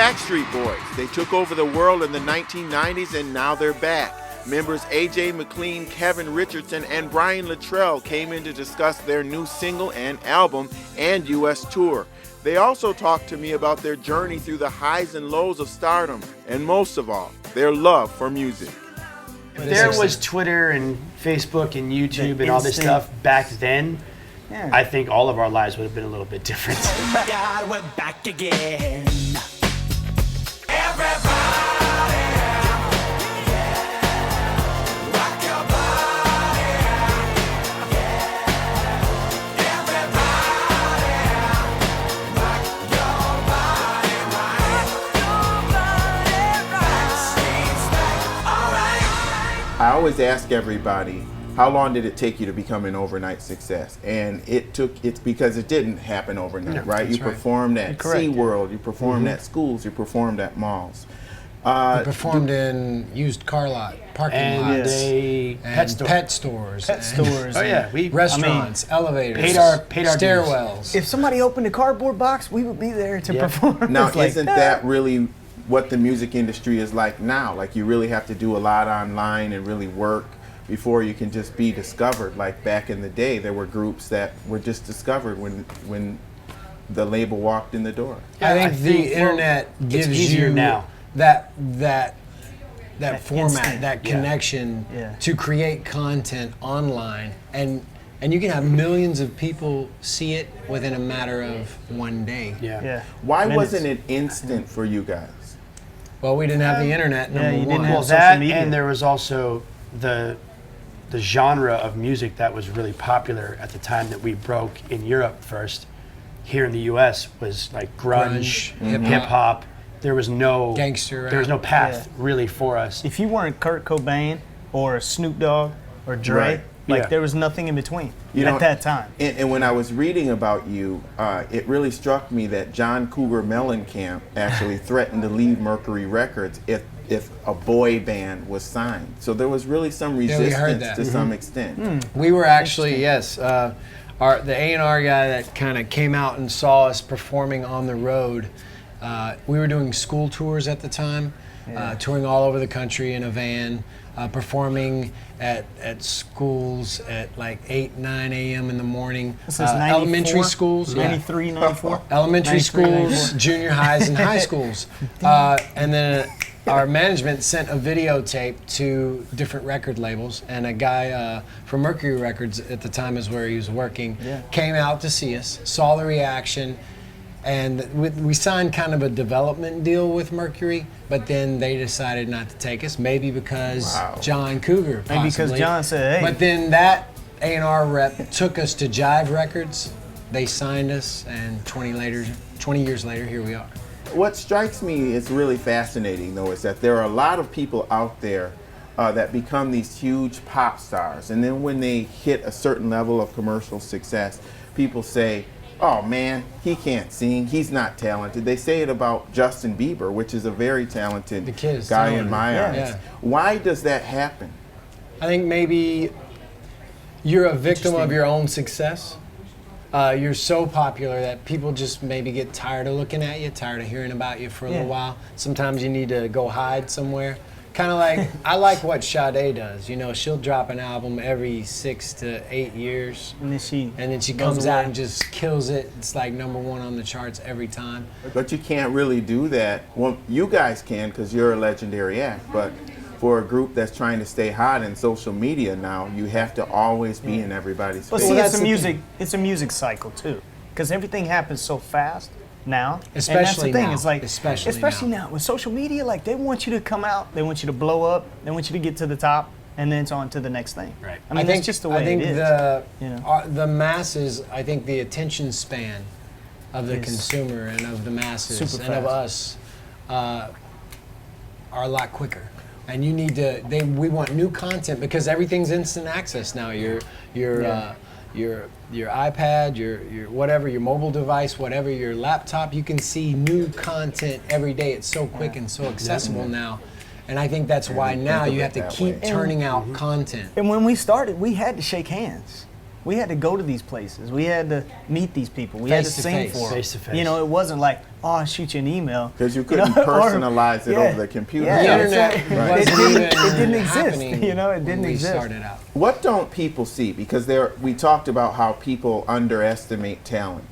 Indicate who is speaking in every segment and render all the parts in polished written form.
Speaker 1: Backstreet Boys. They took over the world in the 1990s and now they're back. Members AJ McLean, Kevin Richardson, and Brian Littrell came in to discuss their new single and album and U.S. tour. They also talked to me about their journey through the highs and lows of stardom, and most of all, their love for music.
Speaker 2: If there was Twitter and Facebook and YouTube and all this stuff back then, I think all of our lives would have been a little bit different.
Speaker 3: God, we're back again. Everybody, rock your body. Everybody, rock your body right. Backstreet's back, all right.
Speaker 1: I always ask everybody, how long did it take you to become an overnight success? And it's because it didn't happen overnight, right? You performed at SeaWorld, you performed at schools, you performed at malls.
Speaker 4: You performed in used car lot, parking lots,
Speaker 2: and
Speaker 4: pet stores.
Speaker 5: stores.
Speaker 2: Oh yeah,
Speaker 4: Restaurants, elevators,
Speaker 2: paid our
Speaker 4: stairwells.
Speaker 5: If somebody opened a cardboard box, we would be there to perform.
Speaker 1: Now,
Speaker 5: It's like,
Speaker 1: isn't that really what the music industry is like now? Like, you really have to do a lot online and really work before you can just be discovered. Like back in the day, there were groups that were just discovered when the label walked in the door.
Speaker 4: I think the internet gives
Speaker 2: easier
Speaker 4: you
Speaker 2: now.
Speaker 4: that format,
Speaker 5: instant.
Speaker 4: that connection
Speaker 5: Yeah.
Speaker 4: to create content online, and you can have millions of people see it within a matter of one day.
Speaker 5: Yeah.
Speaker 1: Why
Speaker 5: Minutes.
Speaker 1: wasn't it instant for you guys?
Speaker 4: Well, we didn't have the internet.
Speaker 5: Yeah,
Speaker 4: Number
Speaker 5: you
Speaker 4: one.
Speaker 5: didn't have
Speaker 2: Well,
Speaker 5: social
Speaker 2: that
Speaker 5: media.
Speaker 2: and there was also the genre of music that was really popular at the time that we broke in Europe first. Here in the U.S. was like grunge, hip hop. There was no
Speaker 4: Gangster
Speaker 2: There was no
Speaker 4: rap.
Speaker 2: path really for us.
Speaker 5: If you weren't Kurt Cobain or Snoop Dogg or Dre,
Speaker 1: Right.
Speaker 5: like there was nothing in between
Speaker 1: You know,
Speaker 5: at that time.
Speaker 1: And when I was reading about you, it really struck me that John Cougar Mellencamp actually threatened to leave Mercury Records if a boy band was signed. So there was really some
Speaker 4: we
Speaker 1: resistance
Speaker 4: heard that.
Speaker 1: to some extent.
Speaker 4: We were actually, yes, the A&R guy that kind of came out and saw us performing on the road. We were doing school tours at the time, touring all over the country in a van, performing at schools at like 8, 9 a.m. in the morning.
Speaker 5: This is 94?
Speaker 4: Elementary schools,
Speaker 5: 93, 94?
Speaker 4: elementary
Speaker 5: 93,
Speaker 4: schools,
Speaker 5: 94.
Speaker 4: junior highs, and high schools. And then our management sent a videotape to different record labels, and a guy from Mercury Records at the time is where he was working, came out to see us, saw the reaction, and we signed kind of a development deal with Mercury, but then they decided not to take us, maybe because John Cougar, possibly.
Speaker 5: Maybe because John said, hey.
Speaker 4: But then that A&R rep took us to Jive Records. They signed us, and 20 years later, here we are.
Speaker 1: What strikes me is really fascinating, though, is that there are a lot of people out there that become these huge pop stars, and then when they hit a certain level of commercial success, people say, oh man, he can't sing, he's not talented. They say it about Justin Bieber, which is a very talented guy in my eyes.
Speaker 4: Yeah.
Speaker 1: Why does that happen?
Speaker 4: I think maybe you're a victim of your own success. You're so popular that people just maybe get tired of looking at you, tired of hearing about you for a little while. Sometimes you need to go hide somewhere. Kind of like, I like what Sade does. You know, she'll drop an album every 6 to 8 years.
Speaker 5: And then she
Speaker 4: Comes out and just kills it. It's like #1 on the charts every time.
Speaker 1: But you can't really do that. Well, you guys can because you're a legendary act, but for a group that's trying to stay hot in social media now, you have to always be in everybody's
Speaker 5: But
Speaker 1: face.
Speaker 5: see,
Speaker 4: that's
Speaker 5: it's a music cycle too, because everything happens so fast now.
Speaker 4: Especially
Speaker 5: and that's the thing.
Speaker 4: now.
Speaker 5: It's like
Speaker 4: Especially
Speaker 5: now with social media, like they want you to come out, they want you to blow up, they want you to get to the top, and then it's on to the next thing.
Speaker 2: Right.
Speaker 5: I mean, that's just the way
Speaker 4: I think
Speaker 5: it is.
Speaker 4: the masses, I think the attention span of the consumer and of the masses
Speaker 5: super
Speaker 4: and of
Speaker 5: fast.
Speaker 4: us are a lot quicker. And you need to. We want new content because everything's instant access now. Your iPad, your whatever, your mobile device, whatever, your laptop. You can see new content every day. It's so quick and so accessible now. And I think that's why now you have to keep turning out content.
Speaker 5: And when we started, we had to shake hands. we had to go to these places. We had to meet these people. We had to
Speaker 4: Face to
Speaker 5: sing
Speaker 4: face.
Speaker 5: for them.
Speaker 2: Face to face.
Speaker 5: You know, it wasn't like, oh, I'll shoot you an email.
Speaker 1: Because you couldn't
Speaker 5: know, or-
Speaker 1: personalize it
Speaker 5: yeah.
Speaker 1: over the computer.
Speaker 5: Yeah,
Speaker 4: The
Speaker 5: that's
Speaker 4: internet
Speaker 5: right.
Speaker 4: wasn't
Speaker 5: It didn't-
Speaker 4: even
Speaker 5: it didn't exist,
Speaker 4: happening
Speaker 5: you know, it
Speaker 4: when
Speaker 5: didn't
Speaker 4: we
Speaker 5: exist.
Speaker 4: started out.
Speaker 1: What don't people see? Because we talked about how people underestimate talent.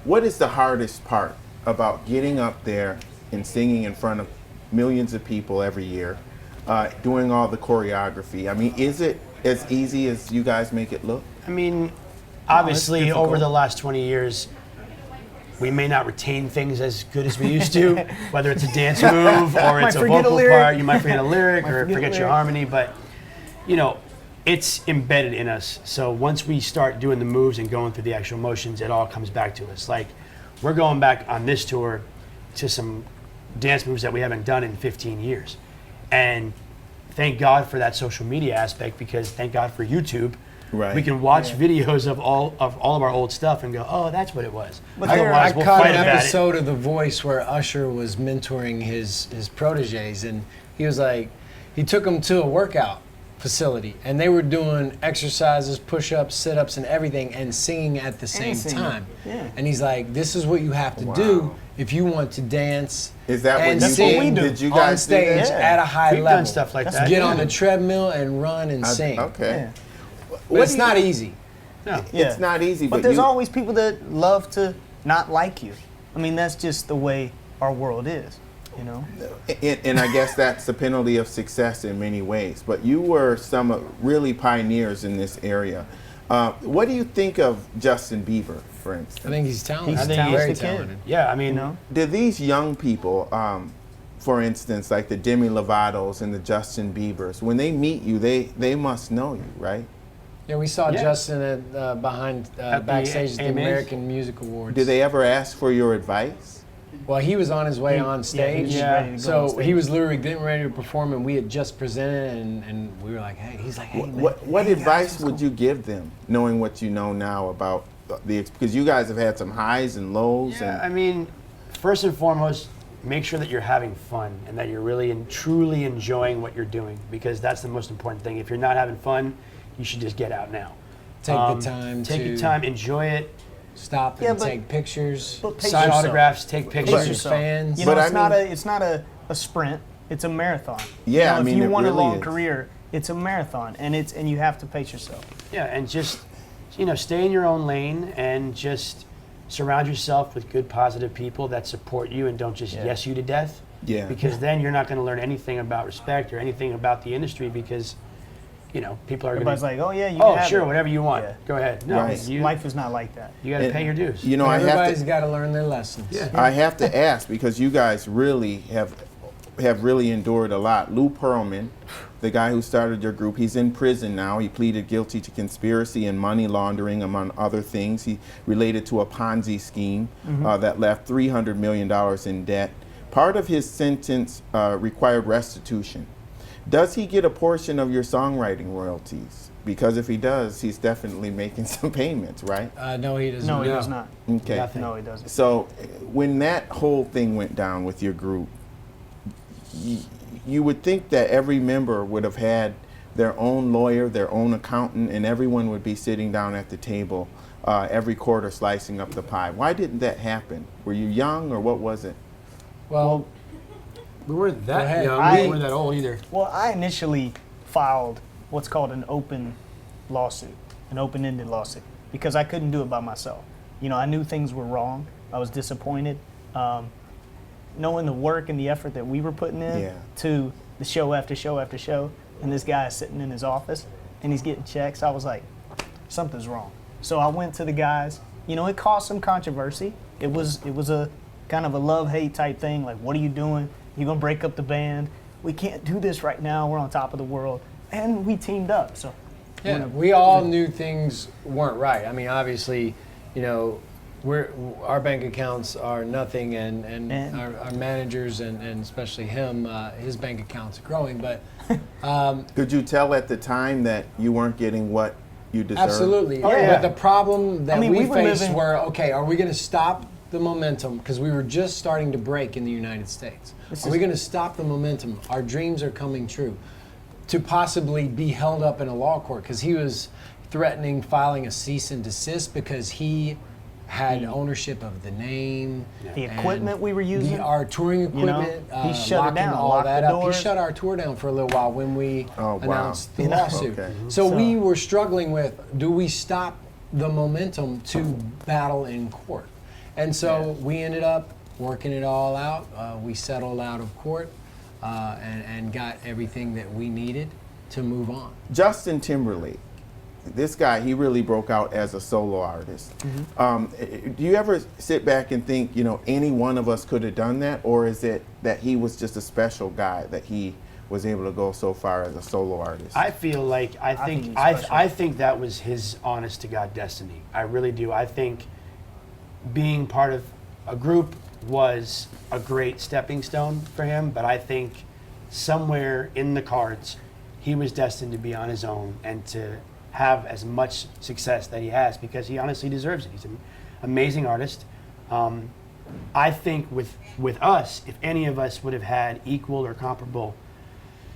Speaker 1: What is the hardest part about getting up there and singing in front of millions of people every year, doing all the choreography? I mean, is it as easy as you guys make it look?
Speaker 2: I mean, obviously,
Speaker 5: difficult.
Speaker 2: over the last 20 years, we may not retain things as good as we used to, whether it's a dance move or
Speaker 5: Might
Speaker 2: it's a
Speaker 5: forget a
Speaker 2: vocal
Speaker 5: lyric.
Speaker 2: part. You might forget a lyric
Speaker 5: Might
Speaker 2: or
Speaker 5: forget a
Speaker 2: forget your
Speaker 5: lyric.
Speaker 2: harmony, but, you know, it's embedded in us. So once we start doing the moves and going through the actual motions, it all comes back to us. Like, we're going back on this tour to some dance moves that we haven't done in 15 years. And thank God for that social media aspect, because thank God for YouTube.
Speaker 1: Right.
Speaker 2: We can watch videos of all of our old stuff and go, oh, that's what it was.
Speaker 5: But
Speaker 4: I
Speaker 2: Otherwise, we'll
Speaker 4: caught
Speaker 2: fight
Speaker 4: an
Speaker 2: about it.
Speaker 4: episode of The Voice where Usher was mentoring his proteges, and he was like, he took them to a workout facility, and they were doing exercises, push-ups, sit-ups, and everything, and singing at the same
Speaker 5: singing.
Speaker 4: time.
Speaker 5: Yeah.
Speaker 4: And he's like, this is what you have to
Speaker 1: Wow.
Speaker 4: do if you want to dance.
Speaker 1: Is that
Speaker 4: and
Speaker 1: what you
Speaker 5: That's what we
Speaker 4: sing
Speaker 5: do.
Speaker 1: Did you
Speaker 4: on
Speaker 1: guys do
Speaker 4: stage
Speaker 1: that?
Speaker 4: at a high
Speaker 2: We've
Speaker 4: level.
Speaker 2: done stuff like
Speaker 5: That's
Speaker 2: that.
Speaker 4: Get
Speaker 2: yeah.
Speaker 4: on the treadmill and run and sing.
Speaker 1: Okay.
Speaker 5: Yeah.
Speaker 4: But it's
Speaker 1: do you-
Speaker 4: not easy.
Speaker 2: No.
Speaker 5: Yeah.
Speaker 1: It's not easy,
Speaker 5: But
Speaker 1: but
Speaker 5: there's
Speaker 1: you,
Speaker 5: always people that love to not like you. I mean, that's just the way our world is, you know?
Speaker 1: and I guess that's the penalty of success in many ways. But you were some really pioneers in this area. What do you think of Justin Bieber, for instance?
Speaker 4: I think he's talented.
Speaker 5: He's
Speaker 2: I think he's
Speaker 4: very
Speaker 5: the kid.
Speaker 4: talented.
Speaker 2: Yeah, I mean,
Speaker 5: You know?
Speaker 1: Do these young people, for instance, like the Demi Lovato's and the Justin Biebers, when they meet you, they must know you, right?
Speaker 4: Yeah, we saw
Speaker 2: Yeah.
Speaker 4: Justin at behind
Speaker 2: At the
Speaker 4: backstage at the
Speaker 2: AMAs?
Speaker 4: American Music Awards.
Speaker 1: Did they ever ask for your advice?
Speaker 4: Well, he was on his way on
Speaker 5: he
Speaker 4: stage.
Speaker 5: was
Speaker 2: Yeah.
Speaker 5: ready to go on
Speaker 4: So
Speaker 5: stage.
Speaker 4: he was literally getting ready to perform, and we had just presented, and we were like, "Hey," he's like, "Hey, man."
Speaker 1: What
Speaker 4: hey,
Speaker 1: advice
Speaker 4: guys,
Speaker 1: would
Speaker 4: what's
Speaker 1: you give them, knowing what you know now about because you guys have had some highs and lows?
Speaker 2: yeah,
Speaker 1: And
Speaker 2: I mean, first and foremost, make sure that you're having fun and that you're really and truly enjoying what you're doing, because that's the most important thing. If you're not having fun, you should just get out now.
Speaker 4: Take the time
Speaker 2: Take
Speaker 4: to
Speaker 2: your time, enjoy it,
Speaker 4: stop
Speaker 5: Yeah,
Speaker 4: and
Speaker 5: but-
Speaker 4: take pictures,
Speaker 5: but pace
Speaker 2: sign
Speaker 5: yourself.
Speaker 2: autographs, take
Speaker 5: Pace
Speaker 2: pictures.
Speaker 4: with
Speaker 5: yourself.
Speaker 4: fans.
Speaker 5: You know,
Speaker 1: But
Speaker 5: it's
Speaker 1: I mean-
Speaker 5: not a sprint. It's a marathon.
Speaker 1: Yeah,
Speaker 5: You know,
Speaker 1: I mean,
Speaker 5: if you
Speaker 1: it
Speaker 5: want
Speaker 1: really
Speaker 5: a long
Speaker 1: is.
Speaker 5: career, it's a marathon, and you have to pace yourself.
Speaker 2: Yeah, and just, stay in your own lane and just surround yourself with good, positive people that support you and don't just yes you to death.
Speaker 1: Yeah.
Speaker 2: Because then you're not going to learn anything about respect or anything about the industry, because, people are going
Speaker 5: Everybody's
Speaker 2: to.
Speaker 5: like, oh yeah, you
Speaker 2: Oh,
Speaker 5: can have
Speaker 2: sure,
Speaker 5: it.
Speaker 2: whatever you want.
Speaker 5: Yeah.
Speaker 2: Go ahead. No,
Speaker 1: Right.
Speaker 2: you
Speaker 5: Life is not like that.
Speaker 2: got to pay your dues.
Speaker 1: you know, I have
Speaker 4: Everybody's
Speaker 1: to
Speaker 4: got to learn their lessons.
Speaker 2: Yeah.
Speaker 1: I have to ask, because you guys really have really endured a lot. Louis Pearlman, the guy who started your group, he's in prison now. He pleaded guilty to conspiracy and money laundering, among other things. He related to a Ponzi scheme that left $300 million in debt. Part of his sentence required restitution. Does he get a portion of your songwriting royalties? Because if he does, he's definitely making some payments, right?
Speaker 4: No, he doesn't.
Speaker 5: No, he does not.
Speaker 1: Okay.
Speaker 2: Nothing.
Speaker 5: No, he doesn't.
Speaker 1: So when that whole thing went down with your group, you would think that every member would have had their own lawyer, their own accountant, and everyone would be sitting down at the table every quarter slicing up the pie. Why didn't that happen? Were you young, or what was it?
Speaker 4: Well,
Speaker 2: We weren't that
Speaker 4: ahead.
Speaker 2: young.
Speaker 5: I-
Speaker 2: We weren't that old either.
Speaker 5: Well, I initially filed what's called an open lawsuit, an open-ended lawsuit, because I couldn't do it by myself. I knew things were wrong. I was disappointed. Knowing the work and the effort that we were putting in
Speaker 1: Yeah.
Speaker 5: to the show after show after show, and this guy is sitting in his office and he's getting checks, I was like, something's wrong. So I went to the guys. It caused some controversy. It was a kind of a love-hate type thing. Like, what are you doing? You're gonna break up the band. We can't do this right now. We're on top of the world, and we teamed up. So
Speaker 4: yeah, we all knew things weren't right. I mean, obviously, our bank accounts are nothing, and our managers and especially him, his bank account's growing. But
Speaker 1: Could you tell at the time that you weren't getting what you deserved?
Speaker 4: absolutely.
Speaker 5: Oh, yeah.
Speaker 4: But the problem that
Speaker 5: I mean,
Speaker 4: we
Speaker 5: we were
Speaker 4: faced
Speaker 5: living-
Speaker 4: were, okay, are we going to stop the momentum? Because we were just starting to break in the United States. Are we going to stop the momentum? Our dreams are coming true. To possibly be held up in a law court, because he was threatening filing a cease and desist because he had ownership of the name,
Speaker 5: The
Speaker 4: and
Speaker 5: equipment we were using.
Speaker 4: our touring equipment.
Speaker 5: he shut it
Speaker 4: locking
Speaker 5: down,
Speaker 4: all
Speaker 5: locked
Speaker 4: that
Speaker 5: the
Speaker 4: up. He
Speaker 5: doors.
Speaker 4: shut our tour down for a little while when we
Speaker 1: Oh, wow.
Speaker 4: announced the
Speaker 5: You know?
Speaker 4: lawsuit.
Speaker 1: Okay.
Speaker 4: So
Speaker 5: So-
Speaker 4: we were struggling with: do we stop the momentum to battle in court? And so we ended up working it all out. We settled out of court and got everything that we needed to move on.
Speaker 1: Justin Timberlake, this guy, he really broke out as a solo artist. Do you ever sit back and think, any one of us could have done that, or is it that he was just a special guy that he was able to go so far as a solo artist?
Speaker 2: I feel like I
Speaker 5: think
Speaker 2: think
Speaker 5: he's special.
Speaker 2: I think that was his honest to God destiny. I really do. I think being part of a group was a great stepping stone for him, but I think somewhere in the cards he was destined to be on his own and to have as much success that he has, because he honestly deserves it. He's an amazing artist. I think with us, if any of us would have had equal or comparable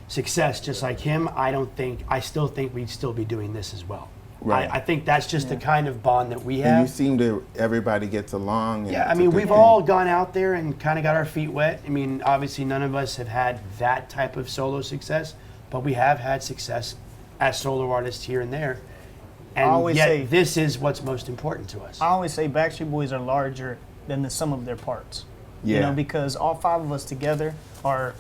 Speaker 2: success just like him, I still think we'd still be doing this as well.
Speaker 1: Right.
Speaker 2: I think that's just the kind of bond that we
Speaker 1: And you
Speaker 2: have.
Speaker 1: seem to, everybody gets along. And
Speaker 2: Yeah, I
Speaker 1: it's a
Speaker 2: mean,
Speaker 1: good
Speaker 2: we've
Speaker 1: thing.
Speaker 2: all gone out there and kind of got our feet wet. I mean, obviously none of us have had that type of solo success, but we have had success as solo artists here and there. And
Speaker 5: always
Speaker 2: yet
Speaker 5: say-
Speaker 2: this is what's most important to us.
Speaker 5: I always say Backstreet Boys are larger than the sum of their parts.
Speaker 1: Yeah.
Speaker 5: Because all 5 of us together are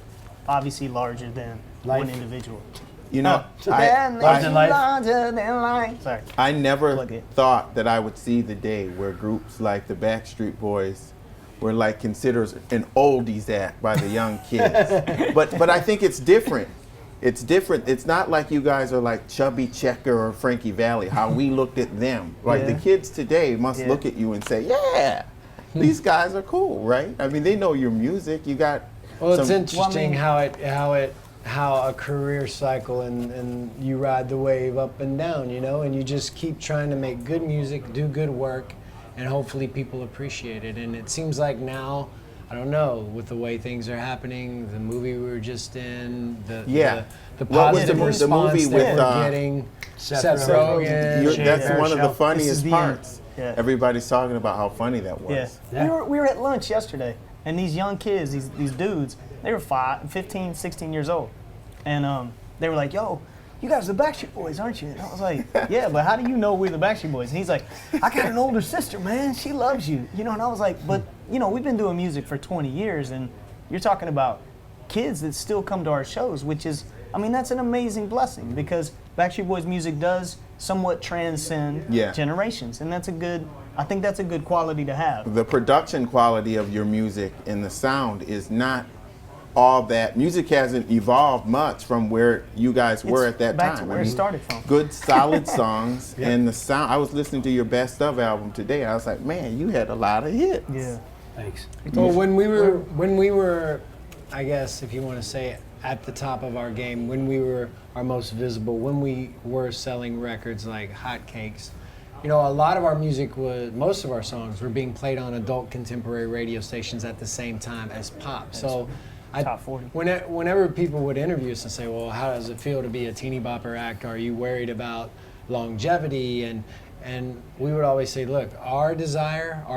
Speaker 5: obviously larger than
Speaker 2: Life.
Speaker 5: one individual.
Speaker 2: Larger than life.
Speaker 5: Larger than life. Sorry.
Speaker 1: I never
Speaker 5: Plug it.
Speaker 1: thought that I would see the day where groups like the Backstreet Boys were like considered an oldies act by the young kids. but I think it's different. It's different. It's not like you guys are like Chubby Checker or Frankie Valli, how we looked at them. Like the
Speaker 5: Yeah.
Speaker 1: kids today must
Speaker 5: Yeah.
Speaker 1: look at you and say, yeah, these guys are cool, right? I mean, they know your music. You got
Speaker 4: Well, it's
Speaker 1: some-
Speaker 4: interesting how a career cycle and you ride the wave up and down, and you just keep trying to make good music, do good work, and hopefully people appreciate it. And it seems like now, I don't know, with the way things are happening, the movie we were just in, the
Speaker 1: What was
Speaker 4: positive
Speaker 1: the
Speaker 4: response
Speaker 1: movie
Speaker 4: that
Speaker 1: with,
Speaker 4: we're getting,
Speaker 2: Seth
Speaker 4: Seth
Speaker 2: Rogen.
Speaker 4: Rogen.
Speaker 1: You're-
Speaker 2: Shane
Speaker 1: that's
Speaker 2: Baruchel.
Speaker 1: one of the
Speaker 5: This is
Speaker 1: funniest
Speaker 5: the
Speaker 1: parts.
Speaker 5: end. Yeah.
Speaker 1: Everybody's talking about how funny that was.
Speaker 5: Yeah.
Speaker 2: Yeah.
Speaker 5: We were at lunch yesterday, and these young kids, these dudes, they were 15, 16 years old. And they were like, yo, you guys are the Backstreet Boys, aren't you? And I was like, yeah, but how do you know we're the Backstreet Boys? And he's like, I got an older sister, man. She loves you. And I was like, but, we've been doing music for 20 years, and you're talking about kids that still come to our shows, which is, that's an amazing blessing, because Backstreet Boys music does somewhat transcend
Speaker 1: Yeah.
Speaker 5: generations. And I think that's a good quality to have.
Speaker 1: The production quality of your music and the sound is not all that. Music hasn't evolved much from where you guys were
Speaker 5: It's
Speaker 1: at that
Speaker 5: back
Speaker 1: time.
Speaker 5: to where it started from.
Speaker 1: Good, solid songs, and the sound. I was listening to your Best Of album today. I was like, man, you had a lot of hits.
Speaker 5: Yeah.
Speaker 2: Thanks.
Speaker 4: Well, when we were, I guess if you want to say at the top of our game, when we were our most visible, when we were selling records like hotcakes, a lot of our music most of our songs were being played on adult contemporary radio stations at the same time as pop. So
Speaker 5: Top 40.
Speaker 4: Whenever people would interview us and say, well, how does it feel to be a teeny bopper act? Are you worried about longevity? And we would always say, look, our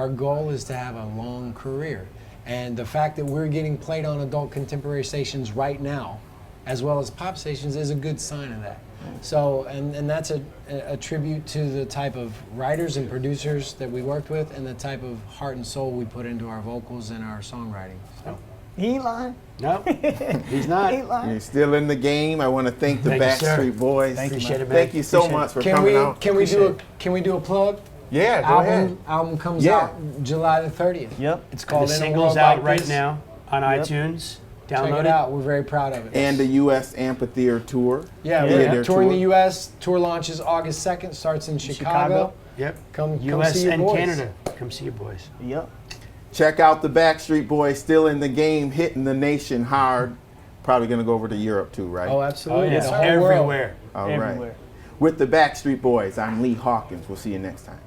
Speaker 4: goal is to have a long career. And the fact that we're getting played on adult contemporary stations right now, as well as pop stations, is a good sign of that. So, and that's a tribute to the type of writers and producers that we worked with, and the type of heart and soul we put into our vocals and our songwriting. So.
Speaker 5: He ain't lying.
Speaker 2: No, he's
Speaker 5: He
Speaker 2: not.
Speaker 5: ain't lying.
Speaker 1: You're still in the game. I want to thank the
Speaker 2: Thank you, sir.
Speaker 1: Backstreet Boys.
Speaker 5: Thank you,
Speaker 2: Appreciate
Speaker 5: man.
Speaker 2: it, man.
Speaker 1: Thank you so
Speaker 2: Appreciate
Speaker 1: much
Speaker 2: it.
Speaker 1: for coming out.
Speaker 4: Can we do a plug?
Speaker 1: Yeah, go ahead.
Speaker 4: Album comes
Speaker 1: Yeah.
Speaker 4: out July the 30th.
Speaker 5: Yep.
Speaker 4: It's
Speaker 2: And
Speaker 4: called
Speaker 2: the
Speaker 4: In a
Speaker 2: single's
Speaker 4: World
Speaker 2: out
Speaker 4: Like
Speaker 2: right
Speaker 4: This.
Speaker 2: now on
Speaker 5: Yep.
Speaker 2: iTunes.
Speaker 4: Check
Speaker 2: Download
Speaker 4: it out. We're very proud of it.
Speaker 1: And the U.S. Amphitheater Tour.
Speaker 4: yeah,
Speaker 5: Yeah.
Speaker 4: we're
Speaker 1: Their
Speaker 4: touring
Speaker 1: tour.
Speaker 4: the U.S. Tour launches August 2nd. Starts in Chicago.
Speaker 2: Yep.
Speaker 4: Come
Speaker 2: U.S.
Speaker 4: see your
Speaker 2: and
Speaker 4: boys.
Speaker 2: Canada. Come see your boys.
Speaker 5: Yep.
Speaker 1: Check out the Backstreet Boys, still in the game, hitting the nation hard. Probably going to go over to Europe too, right?
Speaker 4: Oh, absolutely.
Speaker 2: Oh, yeah.
Speaker 4: The whole world.
Speaker 2: Everywhere.
Speaker 1: All right.
Speaker 5: Everywhere.
Speaker 1: With the Backstreet Boys, I'm Lee Hawkins. We'll see you next time.